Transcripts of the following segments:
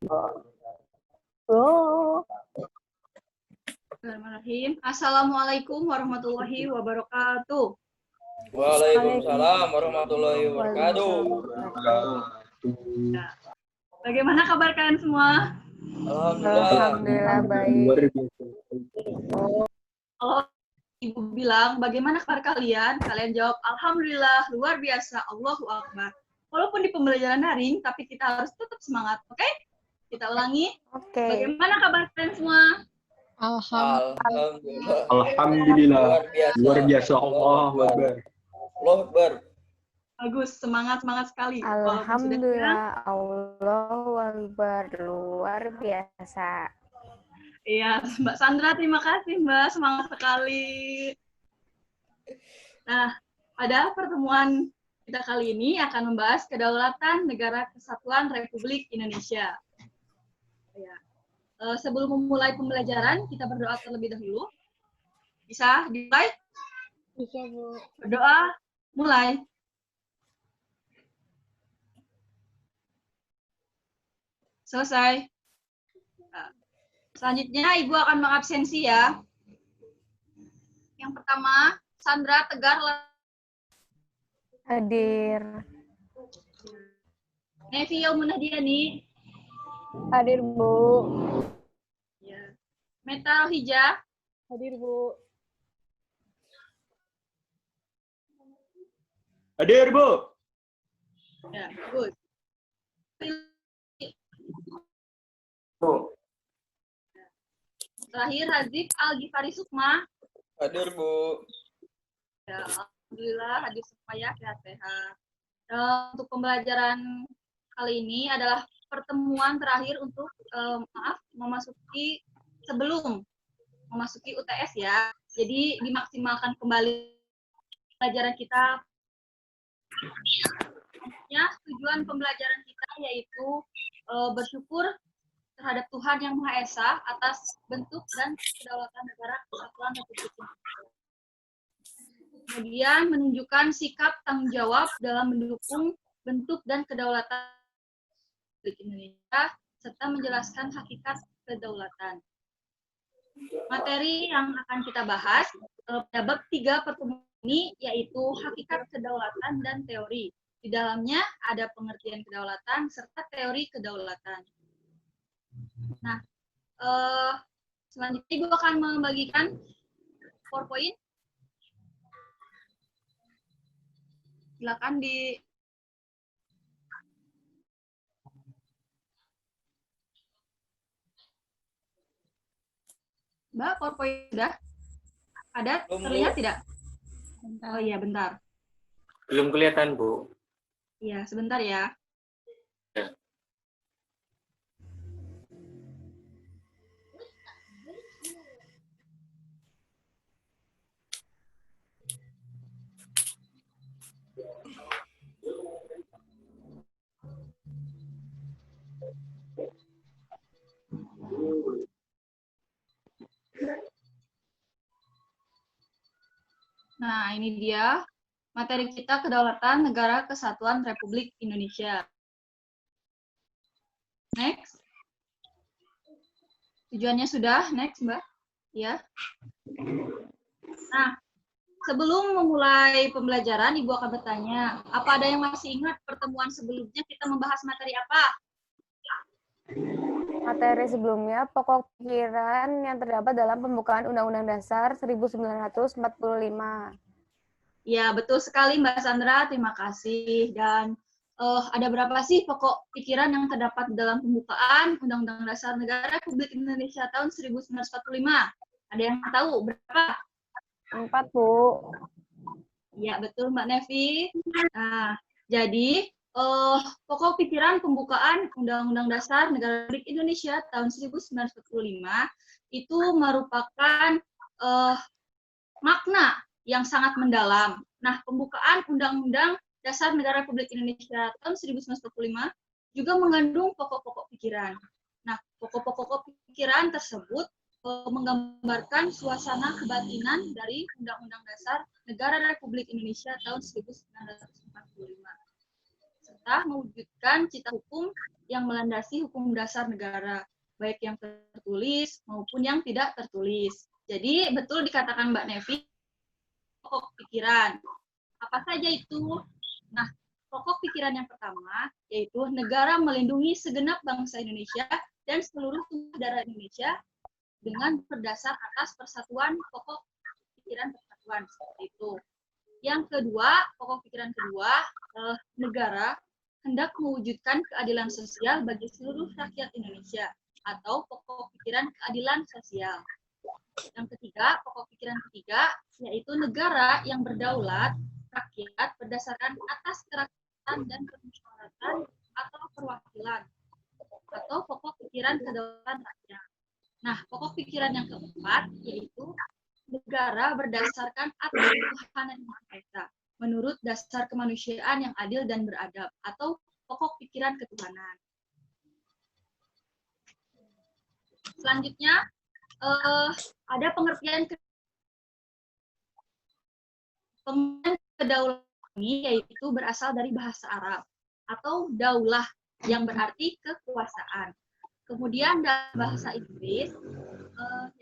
Oh. Bismillahirrahmanirrahim. Assalamualaikum warahmatullahi wabarakatuh. Waalaikumsalam warahmatullahi wabarakatuh. Ya. Bagaimana kabar kalian semua? Alhamdulillah baik. Kalau Ibu bilang, bagaimana kabar kalian? Kalian jawab, Alhamdulillah, luar biasa, Allahu Akbar. Walaupun di pembelajaran daring, tapi kita harus tetap semangat, oke? Kita ulangi. Oke. Bagaimana kabar kalian semua? Alhamdulillah. Alhamdulillah. Luar biasa. Allahu Akbar. Allahu Akbar. Bagus, semangat sekali. Alhamdulillah, Allahu Akbar, luar biasa. Iya, Mbak Sandra, terima kasih Mbak, semangat sekali. Nah, pada pertemuan kita kali ini akan membahas kedaulatan Negara Kesatuan Republik Indonesia. Ya. Sebelum memulai pembelajaran, kita berdoa terlebih dahulu. Bisa dimulai? Bisa, Bu. Berdoa, mulai. Selesai. Nah, selanjutnya Ibu akan mengabsensi ya. Yang pertama, Sandra Tegar. Hadir. Nevi Yaumunahdiani. Hadir, Bu. Ya. Meta Hija. Hadir, Bu. Hadir, Bu. Ya, bagus. Bu. Terakhir, Haziq Al-Ghifari Sukma. Hadir, Bu. Ya, alhamdulillah hadir semua ya, sehat-sehat. Untuk pembelajaran kali ini adalah pertemuan terakhir untuk sebelum memasuki UTS ya. Jadi dimaksimalkan kembali pelajaran kita. Ya, tujuan pembelajaran kita yaitu bersyukur terhadap Tuhan Yang Maha Esa atas bentuk dan kedaulatan negara Kesatuan Republik Indonesia. Kemudian menunjukkan sikap tanggung jawab dalam mendukung bentuk dan kedaulatan Republik Indonesia serta menjelaskan hakikat kedaulatan. Materi yang akan kita bahas pada bab 3 pertemuan ini yaitu hakikat kedaulatan dan teori. Di dalamnya ada pengertian kedaulatan serta teori kedaulatan. Nah, selanjutnya Ibu akan membagikan PowerPoint. Silakan di Mbak, PowerPoint sudah? Ada? Terlihat tidak? Oh iya, bentar. Belum kelihatan, Bu. Iya, sebentar ya. Ya. Nah, ini dia materi kita kedaulatan Negara Kesatuan Republik Indonesia. Next. Tujuannya sudah, next Mbak. Ya. Nah, sebelum memulai pembelajaran, Ibu akan bertanya, apa ada yang masih ingat pertemuan sebelumnya kita membahas materi apa? Materi sebelumnya, pokok pikiran yang terdapat dalam pembukaan Undang-Undang Dasar 1945. Ya, betul sekali Mbak Sandra, terima kasih. Dan ada berapa sih pokok pikiran yang terdapat dalam pembukaan Undang-Undang Dasar Negara Republik Indonesia tahun 1945? Ada yang tahu berapa? 4, Bu. Ya, betul Mbak Nevi. Nah, jadi pokok pikiran pembukaan Undang-Undang Dasar Negara Republik Indonesia tahun 1945 itu merupakan makna yang sangat mendalam. Nah, pembukaan Undang-Undang Dasar Negara Republik Indonesia tahun 1945 juga mengandung pokok-pokok pikiran. Nah, pokok-pokok pikiran tersebut menggambarkan suasana kebatinan dari Undang-Undang Dasar Negara Republik Indonesia tahun 1945. serta mewujudkan cita hukum yang melandasi hukum dasar negara, baik yang tertulis maupun yang tidak tertulis. Jadi betul dikatakan Mbak Nevi, pokok pikiran. Apa saja itu? Nah, pokok pikiran yang pertama yaitu negara melindungi segenap bangsa Indonesia dan seluruh tubuh darah Indonesia dengan berdasar atas persatuan pokok pikiran persatuan, seperti itu. Yang kedua, pokok pikiran kedua, negara hendak mewujudkan keadilan sosial bagi seluruh rakyat Indonesia atau pokok pikiran keadilan sosial. Yang ketiga, pokok pikiran ketiga, yaitu negara yang berdaulat rakyat berdasarkan atas kerakyatan dan kemusyawaratan atau perwakilan atau pokok pikiran kedaulatan rakyat. Nah, pokok pikiran yang keempat yaitu negara berdasarkan atas ketuhanan yang Maha Esa menurut dasar kemanusiaan yang adil dan beradab atau pokok pikiran ketuhanan. Selanjutnya ada pengertian kedaulatan ini yaitu berasal dari bahasa Arab atau daulah yang berarti kekuasaan. Kemudian dalam bahasa Inggris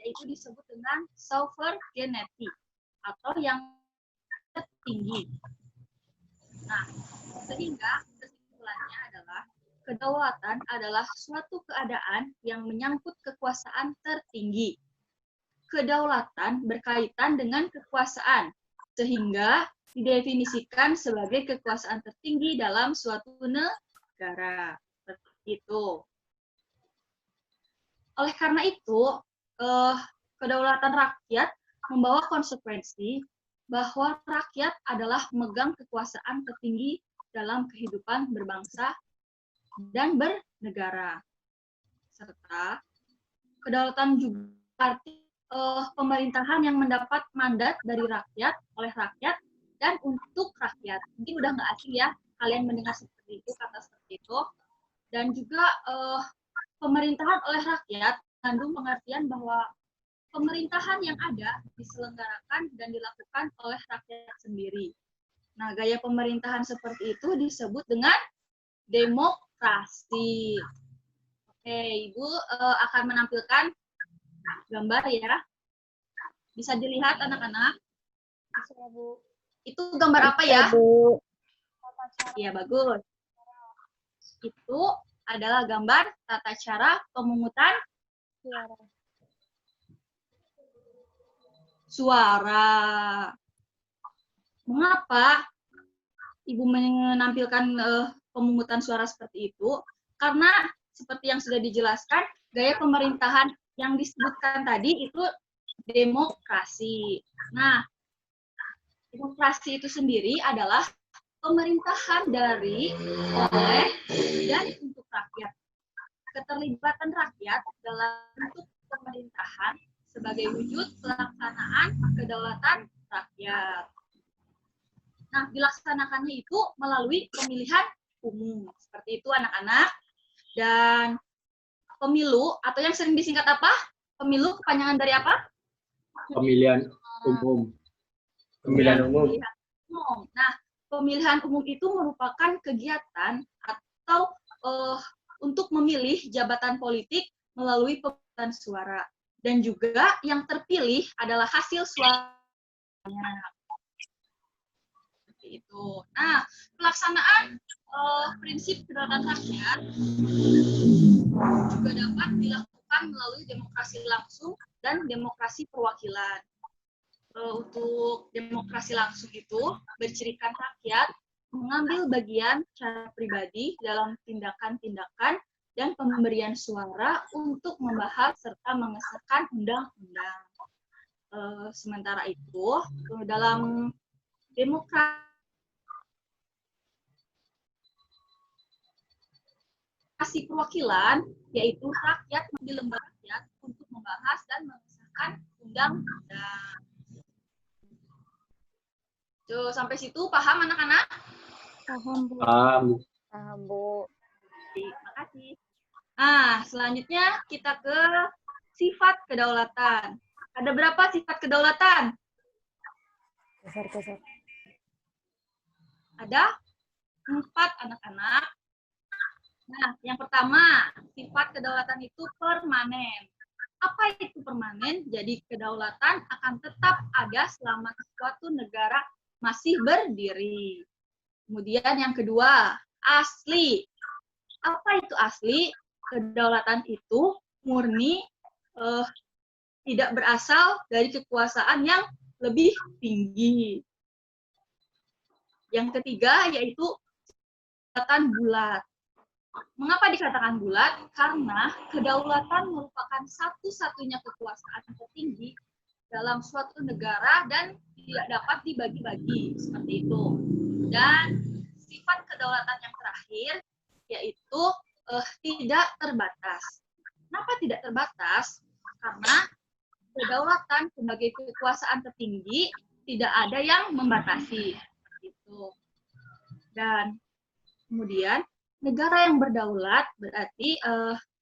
yaitu disebut dengan sovereignty atau yang tertinggi. Nah, sehingga kesimpulannya adalah kedaulatan adalah suatu keadaan yang menyangkut kekuasaan tertinggi. Kedaulatan berkaitan dengan kekuasaan, sehingga didefinisikan sebagai kekuasaan tertinggi dalam suatu negara. Seperti itu. Oleh karena itu, kedaulatan rakyat membawa konsekuensi bahwa rakyat adalah memegang kekuasaan tertinggi dalam kehidupan berbangsa dan bernegara. Serta kedaulatan juga arti pemerintahan yang mendapat mandat dari rakyat, oleh rakyat, dan untuk rakyat. Mungkin udah nggak asing ya, kalian mendengar seperti itu, kata seperti itu. Dan juga pemerintahan oleh rakyat mengandung pengertian bahwa pemerintahan yang ada diselenggarakan dan dilakukan oleh rakyat sendiri. Nah, gaya pemerintahan seperti itu disebut dengan demokrasi. Oke, Ibu akan menampilkan gambar ya. Bisa dilihat anak-anak? Bisa, Bu. Itu gambar apa ya? Bu. Iya, bagus. Itu adalah gambar tata cara pemungutan suara. Mengapa Ibu menampilkan pemungutan suara seperti itu? Karena seperti yang sudah dijelaskan, gaya pemerintahan yang disebutkan tadi itu demokrasi. Nah, demokrasi itu sendiri adalah pemerintahan dari, oleh, dan untuk rakyat. Keterlibatan rakyat dalam bentuk pemerintahan sebagai wujud pelaksanaan kedaulatan rakyat. Nah, dilaksanakannya itu melalui pemilihan umum. Seperti itu anak-anak. Dan pemilu, atau yang sering disingkat apa? Pemilu kepanjangan dari apa? Pemilihan umum. Pemilihan umum. Nah, pemilihan umum itu merupakan kegiatan atau untuk memilih jabatan politik melalui pemungutan suara. Dan juga yang terpilih adalah hasil suaranya. Seperti itu. Nah, pelaksanaan prinsip kedaulatan rakyat juga dapat dilakukan melalui demokrasi langsung dan demokrasi perwakilan. Untuk demokrasi langsung itu bercirikan rakyat mengambil bagian secara pribadi dalam tindakan-tindakan dan pemberian suara untuk membahas serta mengesahkan undang-undang. Sementara itu, dalam demokrasi perwakilan, yaitu rakyat menjadi lembaga rakyat untuk membahas dan mengesahkan undang-undang. Sampai situ paham anak-anak? Paham, Bu. Paham. Paham, Bu. Terima kasih. Nah, selanjutnya kita ke sifat kedaulatan. Ada berapa sifat kedaulatan? Geser. Ada 4 anak-anak. Nah, yang pertama, sifat kedaulatan itu permanen. Apa itu permanen? Jadi kedaulatan akan tetap ada selama suatu negara masih berdiri. Kemudian yang kedua, asli. Apa itu asli? Kedaulatan itu murni tidak berasal dari kekuasaan yang lebih tinggi. Yang ketiga yaitu kedaulatan bulat. Mengapa dikatakan bulat? Karena kedaulatan merupakan satu-satunya kekuasaan tertinggi dalam suatu negara dan tidak dapat dibagi-bagi seperti itu. Dan sifat kedaulatan yang terakhir yaitu tidak terbatas. Kenapa tidak terbatas? Karena kedaulatan sebagai kekuasaan tertinggi tidak ada yang membatasi. Gitu. Dan kemudian negara yang berdaulat berarti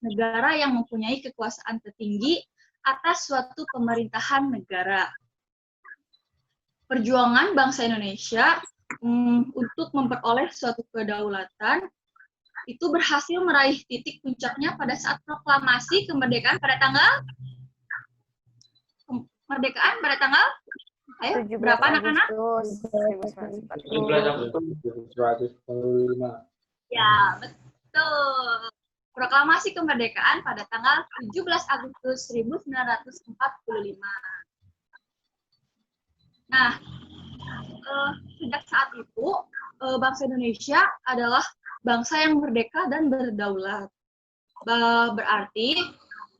negara yang mempunyai kekuasaan tertinggi atas suatu pemerintahan negara. Perjuangan bangsa Indonesia untuk memperoleh suatu kedaulatan itu berhasil meraih titik puncaknya pada saat proklamasi kemerdekaan pada tanggal ayo berapa anak-anak? 1945. Ya, betul. Proklamasi kemerdekaan pada tanggal 17 Agustus 1945. Nah, sejak saat itu bangsa Indonesia adalah bangsa yang merdeka dan berdaulat. Berarti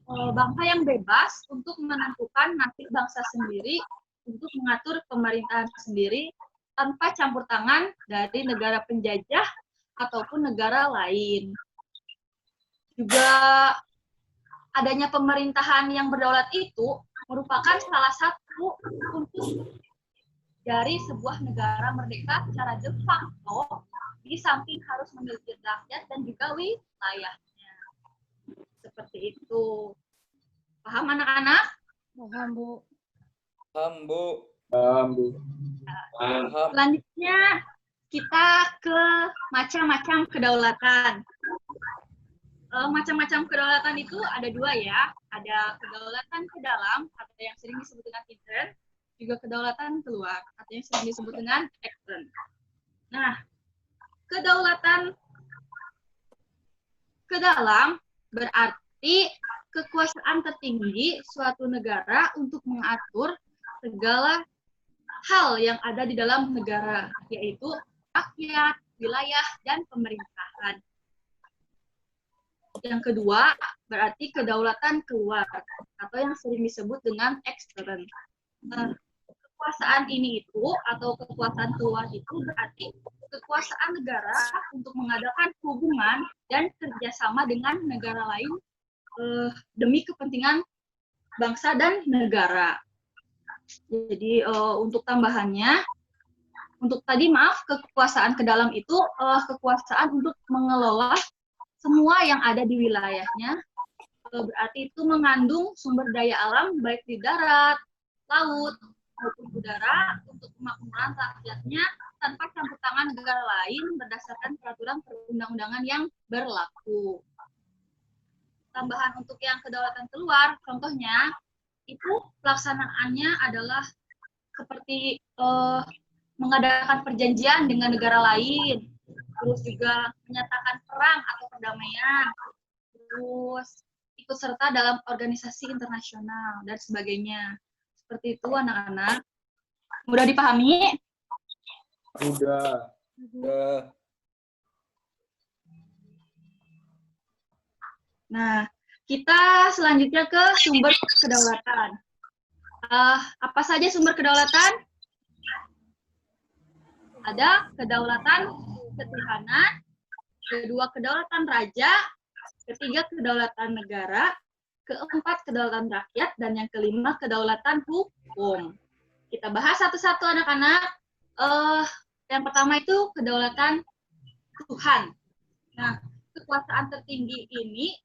bangsa yang bebas untuk menentukan nasib bangsa sendiri, untuk mengatur pemerintahan sendiri tanpa campur tangan dari negara penjajah ataupun negara lain. Juga adanya pemerintahan yang berdaulat itu merupakan salah satu kunci dari sebuah negara merdeka secara de facto, di samping harus memiliki rakyat dan juga wilayahnya. Seperti itu. Paham anak-anak? Paham, Bu. Paham, Bu. Selanjutnya kita ke macam-macam kedaulatan. Macam-macam kedaulatan itu ada dua ya. Ada kedaulatan ke dalam atau yang sering disebut dengan intern, juga kedaulatan keluar atau yang sering disebut dengan extern. Nah, kedaulatan ke dalam berarti kekuasaan tertinggi suatu negara untuk mengatur segala hal yang ada di dalam negara, yaitu rakyat, wilayah, dan pemerintahan. Yang kedua, berarti kedaulatan keluar, atau yang sering disebut dengan ekstern. Kekuasaan ini itu, atau kekuasaan keluar itu berarti kekuasaan negara untuk mengadakan hubungan dan kerjasama dengan negara lain demi kepentingan bangsa dan negara. Jadi untuk tambahannya, kekuasaan ke dalam itu kekuasaan untuk mengelola semua yang ada di wilayahnya, berarti itu mengandung sumber daya alam baik di darat, laut, maupun udara untuk kemakmuran rakyatnya tanpa campur tangan negara lain berdasarkan peraturan perundang-undangan yang berlaku. Tambahan untuk yang kedaulatan keluar, contohnya itu pelaksanaannya adalah seperti mengadakan perjanjian dengan negara lain, terus juga menyatakan perang atau perdamaian, terus ikut serta dalam organisasi internasional, dan sebagainya. Seperti itu anak-anak. Mudah dipahami? Udah. Nah, kita selanjutnya ke sumber kedaulatan. Apa saja sumber kedaulatan? Ada kedaulatan ketuhanan, kedua kedaulatan raja, ketiga kedaulatan negara, keempat kedaulatan rakyat, dan yang kelima kedaulatan hukum. Kita bahas satu-satu anak-anak. Yang pertama itu kedaulatan Tuhan. Nah, kekuasaan tertinggi ini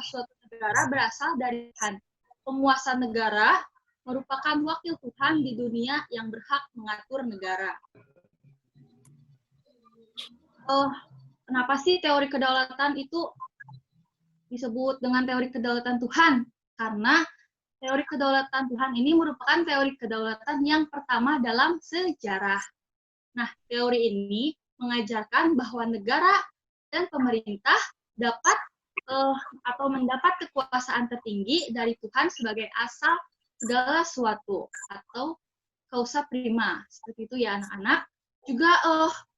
suatu negara berasal dari Tuhan. Penguasa negara merupakan wakil Tuhan di dunia yang berhak mengatur negara. kenapa sih teori kedaulatan itu disebut dengan teori kedaulatan Tuhan? Karena teori kedaulatan Tuhan ini merupakan teori kedaulatan yang pertama dalam sejarah. Nah, teori ini mengajarkan bahwa negara dan pemerintah dapat atau mendapat kekuasaan tertinggi dari Tuhan sebagai asal segala sesuatu atau causa prima. Seperti itu ya anak-anak. Juga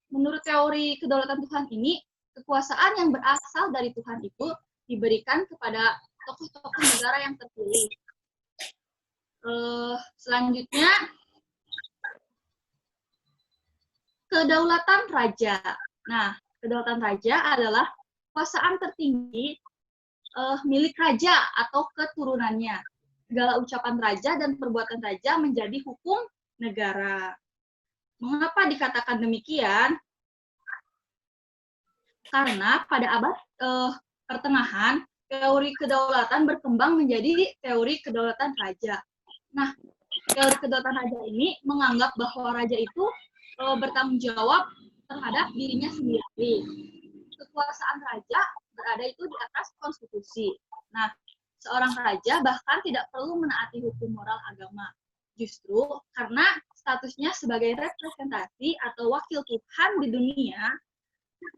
menurut teori kedaulatan Tuhan ini, kekuasaan yang berasal dari Tuhan itu diberikan kepada tokoh-tokoh negara yang terpilih. Selanjutnya, kedaulatan raja. Nah, kedaulatan raja adalah kekuasaan tertinggi milik raja atau keturunannya. Segala ucapan raja dan perbuatan raja menjadi hukum negara. Mengapa dikatakan demikian? Karena pada abad pertengahan, teori kedaulatan berkembang menjadi teori kedaulatan raja. Nah, teori kedaulatan raja ini menganggap bahwa raja itu bertanggung jawab terhadap dirinya sendiri. Kekuasaan raja berada itu di atas konstitusi. Nah, seorang raja bahkan tidak perlu menaati hukum moral agama. Justru karena statusnya sebagai representasi atau wakil Tuhan di dunia,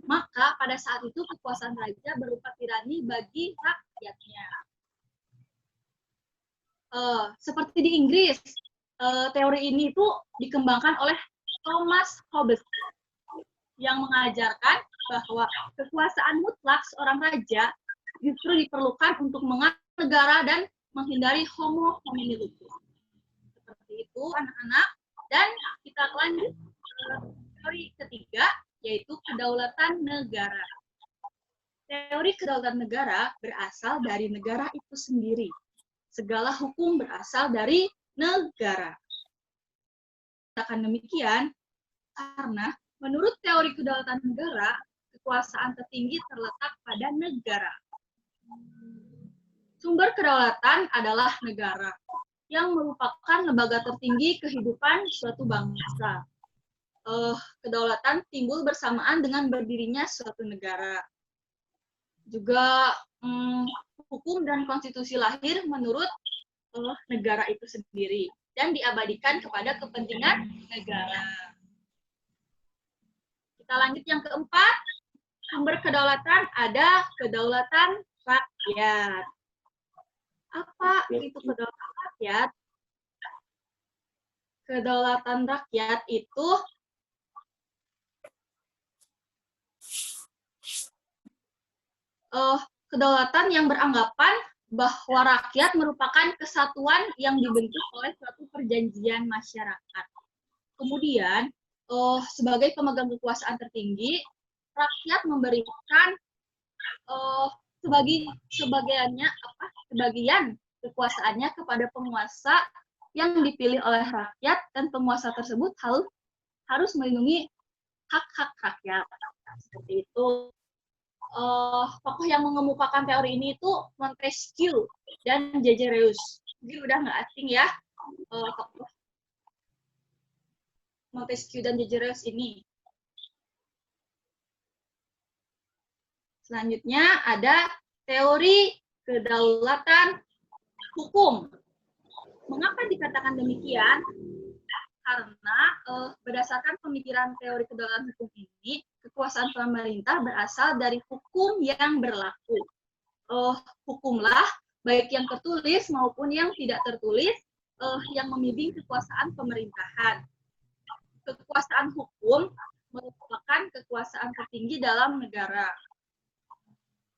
maka pada saat itu kekuasaan raja berupa tirani bagi rakyatnya. Seperti di Inggris, teori ini itu dikembangkan oleh Thomas Hobbes yang mengajarkan bahwa kekuasaan mutlak seorang raja justru diperlukan untuk mengatur negara dan menghindari homo homini lupus. Seperti itu anak-anak, dan kita lanjut ke teori ketiga, yaitu kedaulatan negara. Teori kedaulatan negara berasal dari negara itu sendiri. Segala hukum berasal dari negara. Katakan demikian karena menurut teori kedaulatan negara, kekuasaan tertinggi terletak pada negara. Sumber kedaulatan adalah negara, yang merupakan lembaga tertinggi kehidupan suatu bangsa. Kedaulatan timbul bersamaan dengan berdirinya suatu negara. Juga hukum dan konstitusi lahir menurut negara itu sendiri dan diabadikan kepada kepentingan negara. Kita lanjut yang keempat, sumber kedaulatan ada kedaulatan rakyat. Apa itu kedaulatan rakyat? Kedaulatan rakyat itu kedaulatan yang beranggapan bahwa rakyat merupakan kesatuan yang dibentuk oleh suatu perjanjian masyarakat. Kemudian, sebagai pemegang kekuasaan tertinggi, rakyat memberikan sebagian kekuasaannya kepada penguasa yang dipilih oleh rakyat, dan penguasa tersebut harus melindungi hak-hak rakyat. Seperti itu. Tokoh yang mengemukakan teori ini itu Montesquieu dan Jaegerus. Jadi udah nggak asing ya tokoh Montesquieu dan Jaegerus ini. Selanjutnya ada teori kedaulatan hukum. Mengapa dikatakan demikian? Karena berdasarkan pemikiran teori kedaulatan hukum ini, kekuasaan pemerintah berasal dari hukum yang berlaku. Hukumlah, baik yang tertulis maupun yang tidak tertulis, yang membimbing kekuasaan pemerintahan. Kekuasaan hukum merupakan kekuasaan tertinggi dalam negara.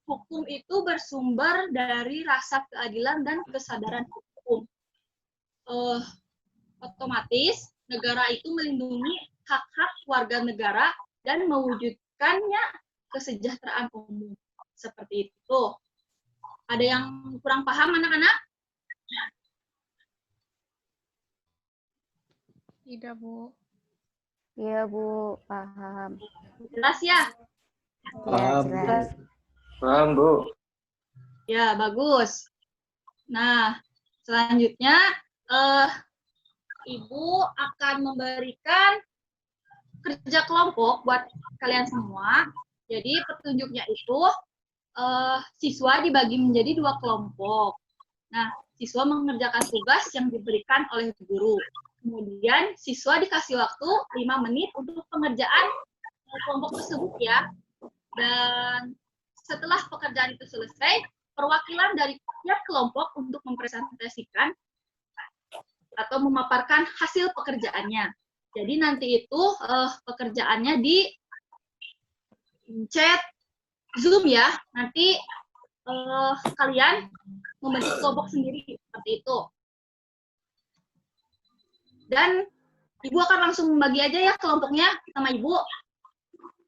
Hukum itu bersumber dari rasa keadilan dan kesadaran hukum. Otomatis, negara itu melindungi hak-hak warga negara dan mewujudkannya kesejahteraan umum. Seperti itu. Ada yang kurang paham, anak-anak? Tidak, Bu. Iya, Bu. Paham. Jelas ya? Paham, Ya, jelas. Paham, Bu. Ya, bagus. Nah, selanjutnya, Ibu akan memberikan kerja kelompok buat kalian semua. Jadi petunjuknya itu siswa dibagi menjadi 2 kelompok. Nah, siswa mengerjakan tugas yang diberikan oleh guru. Kemudian siswa dikasih waktu 5 menit untuk pengerjaan kelompok tersebut ya. Dan setelah pekerjaan itu selesai, perwakilan dari tiap kelompok untuk mempresentasikan atau memaparkan hasil pekerjaannya. Jadi nanti itu pekerjaannya di chat Zoom ya. Nanti kalian membentuk kelompok sendiri seperti itu. Dan Ibu akan langsung membagi aja ya kelompoknya sama Ibu.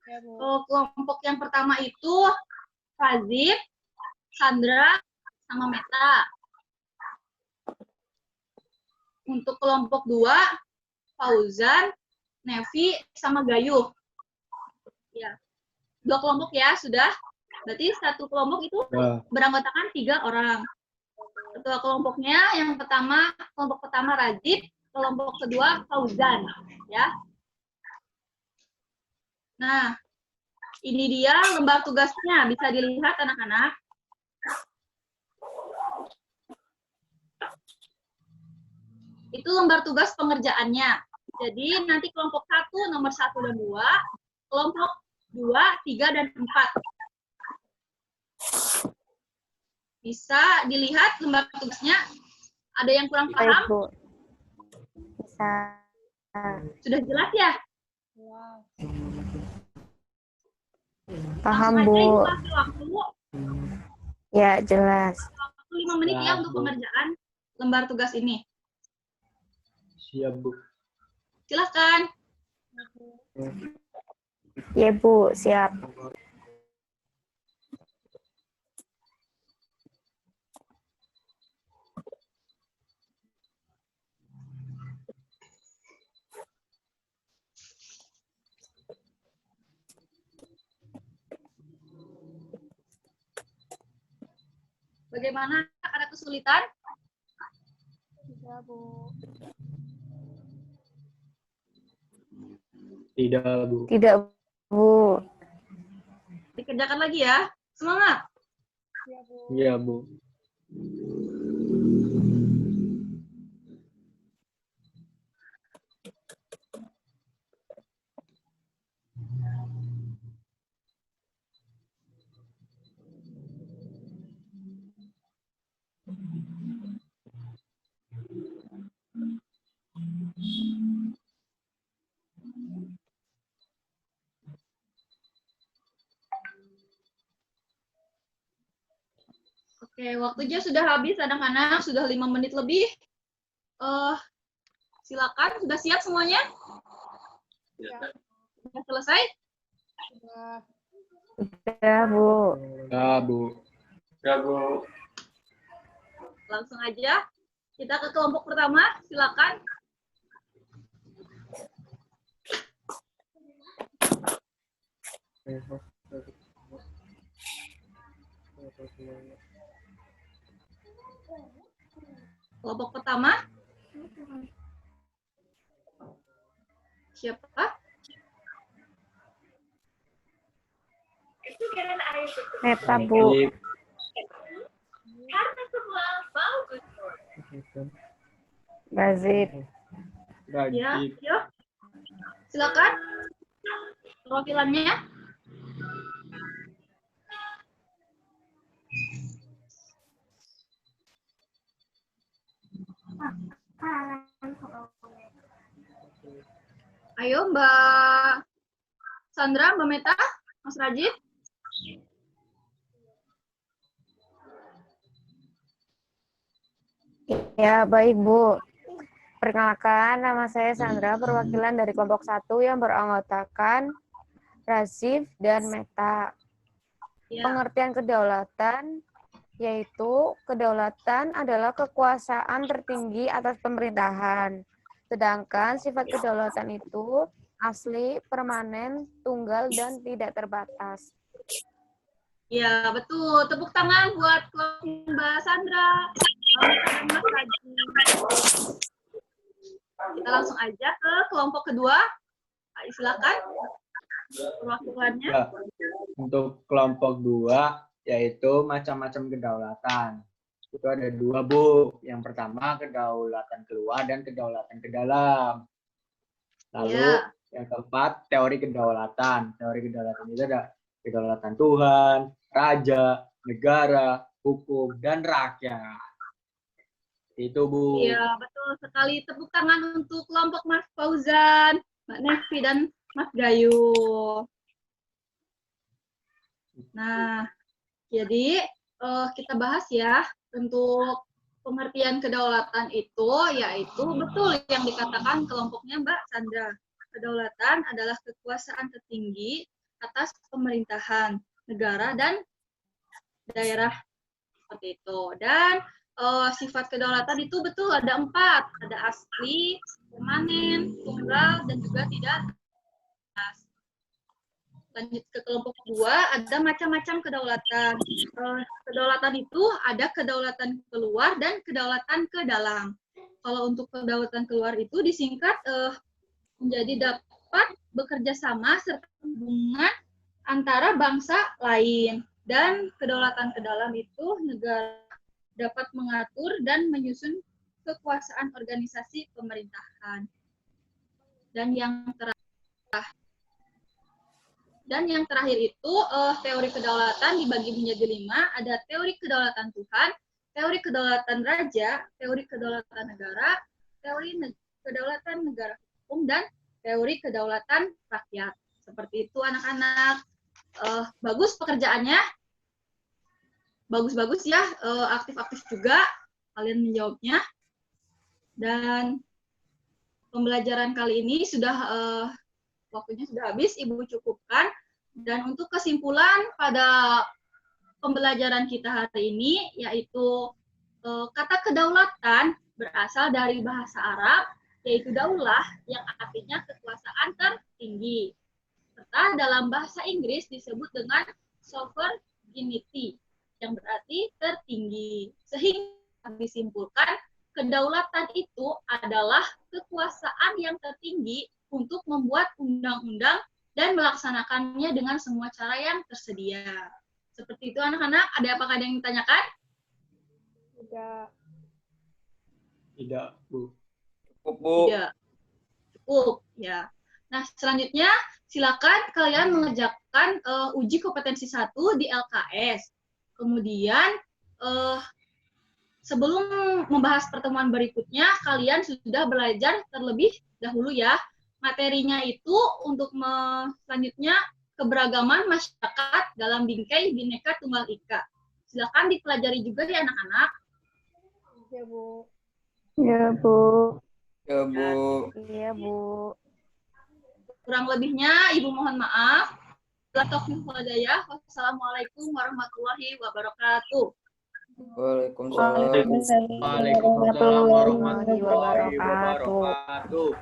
Ya, Bu. Kelompok yang pertama itu Fazif, Sandra, sama Meta. Untuk kelompok 2, Fauzan, Nevi, sama Gayuh. Ya. 2 kelompok ya, sudah. Berarti satu kelompok itu beranggotakan 3 orang. Ketua kelompoknya yang pertama, kelompok pertama Rajib, kelompok kedua Fauzan, ya. Nah, ini dia lembar tugasnya, bisa dilihat anak-anak. Itu lembar tugas pengerjaannya. Jadi nanti kelompok 1, nomor 1 dan 2, kelompok 2, 3, dan 4. Bisa dilihat lembar tugasnya. Ada yang kurang Baik, paham? Bu. Bisa. Sudah jelas ya? Paham, Langsung aja Bu. Ibu kasih waktu Ya, jelas. 5 menit ya untuk pengerjaan lembar tugas ini. Siap, Bu. Silahkan. Ya, Bu, siap. Bagaimana? Ada kesulitan? Tidak, Bu. Tidak, Bu. Tidak, Bu. Dikerjakan lagi ya. Semangat. Iya, Bu. Oke, waktunya sudah habis anak-anak, sudah 5 menit lebih. Silakan, sudah siap semuanya? Sudah selesai? Sudah, Bu. Ya, Bu. Ya, Bu. Langsung aja. Kita ke kelompok pertama, silakan. Kelompok pertama. Siapa? Meta, Bu. Razif. Ya, Rajib. yuk. Silakan. Perwakilannya. Ayo, Mbak Sandra, Mbak Meta, Mas Rajib. Ya, baik, Bu. Perkenalkan, nama saya Sandra, perwakilan dari kelompok 1 yang beranggotakan Razif dan Meta. Ya. Pengertian kedaulatan yaitu kedaulatan adalah kekuasaan tertinggi atas pemerintahan. Sedangkan sifat kedaulatan itu asli, permanen, tunggal, dan tidak terbatas. Ya, betul. Tepuk tangan buat Mbak Sandra, Mbak Meta, dan Mas Rajib. Kita langsung aja ke kelompok kedua. Silakan perwakilannya. Ya, untuk kelompok 2 yaitu macam-macam kedaulatan. Itu ada 2, Bu. Yang pertama kedaulatan keluar dan kedaulatan ke dalam. Lalu Ya. yang keempat teori kedaulatan. Teori kedaulatan itu ada kedaulatan Tuhan, raja, negara, hukum, dan rakyat. Itu, Bu. Iya, betul sekali. Tepuk tangan untuk kelompok Mas Fauzan, Mbak Nevi, dan Mas Gayu. Nah, jadi kita bahas ya untuk pengertian kedaulatan itu, yaitu betul yang dikatakan kelompoknya Mbak Sandra. Kedaulatan adalah kekuasaan tertinggi atas pemerintahan negara dan daerah seperti itu. Dan sifat kedaulatan itu betul ada 4, ada asli, permanen, tunggal, dan juga tidak. Lanjut ke kelompok 2, ada macam-macam kedaulatan. Kedaulatan itu ada kedaulatan keluar dan kedaulatan ke dalam. Kalau untuk kedaulatan keluar itu disingkat menjadi dapat bekerja sama serta hubungan antara bangsa lain. Dan kedaulatan ke dalam itu negara dapat mengatur dan menyusun kekuasaan organisasi pemerintahan. Dan yang terakhir itu teori kedaulatan dibagi menjadi 5. Ada teori kedaulatan Tuhan, teori kedaulatan raja, teori kedaulatan negara, teori kedaulatan negara hukum, dan teori kedaulatan rakyat. Seperti itu anak-anak. Bagus pekerjaannya. Bagus-bagus ya, aktif-aktif juga kalian menjawabnya. Dan pembelajaran kali ini sudah waktunya sudah habis, Ibu cukupkan. Dan untuk kesimpulan pada pembelajaran kita hari ini, yaitu kata kedaulatan berasal dari bahasa Arab, yaitu daulah, yang artinya kekuasaan tertinggi. Serta dalam bahasa Inggris disebut dengan sovereignty, yang berarti tertinggi. Sehingga disimpulkan, kedaulatan itu adalah kekuasaan yang tertinggi untuk membuat undang-undang dan melaksanakannya dengan semua cara yang tersedia. Seperti itu anak-anak, apakah ada yang ditanyakan? Tidak, Bu. Cukup, Bu. Tidak. Cukup, ya. Nah, selanjutnya silakan kalian mengerjakan uji kompetensi 1 di LKS. Kemudian, sebelum membahas pertemuan berikutnya, kalian sudah belajar terlebih dahulu ya. Materinya itu untuk selanjutnya keberagaman masyarakat dalam bingkai Bhinneka Tunggal Ika. Silakan dipelajari juga ya anak-anak. Ya, Bu. Ya, Bu. Iya, Bu. Kurang lebihnya Ibu mohon maaf. Wassalamualaikum warahmatullahi wabarakatuh. Waalaikumsalam. Waalaikumsalam warahmatullahi wabarakatuh.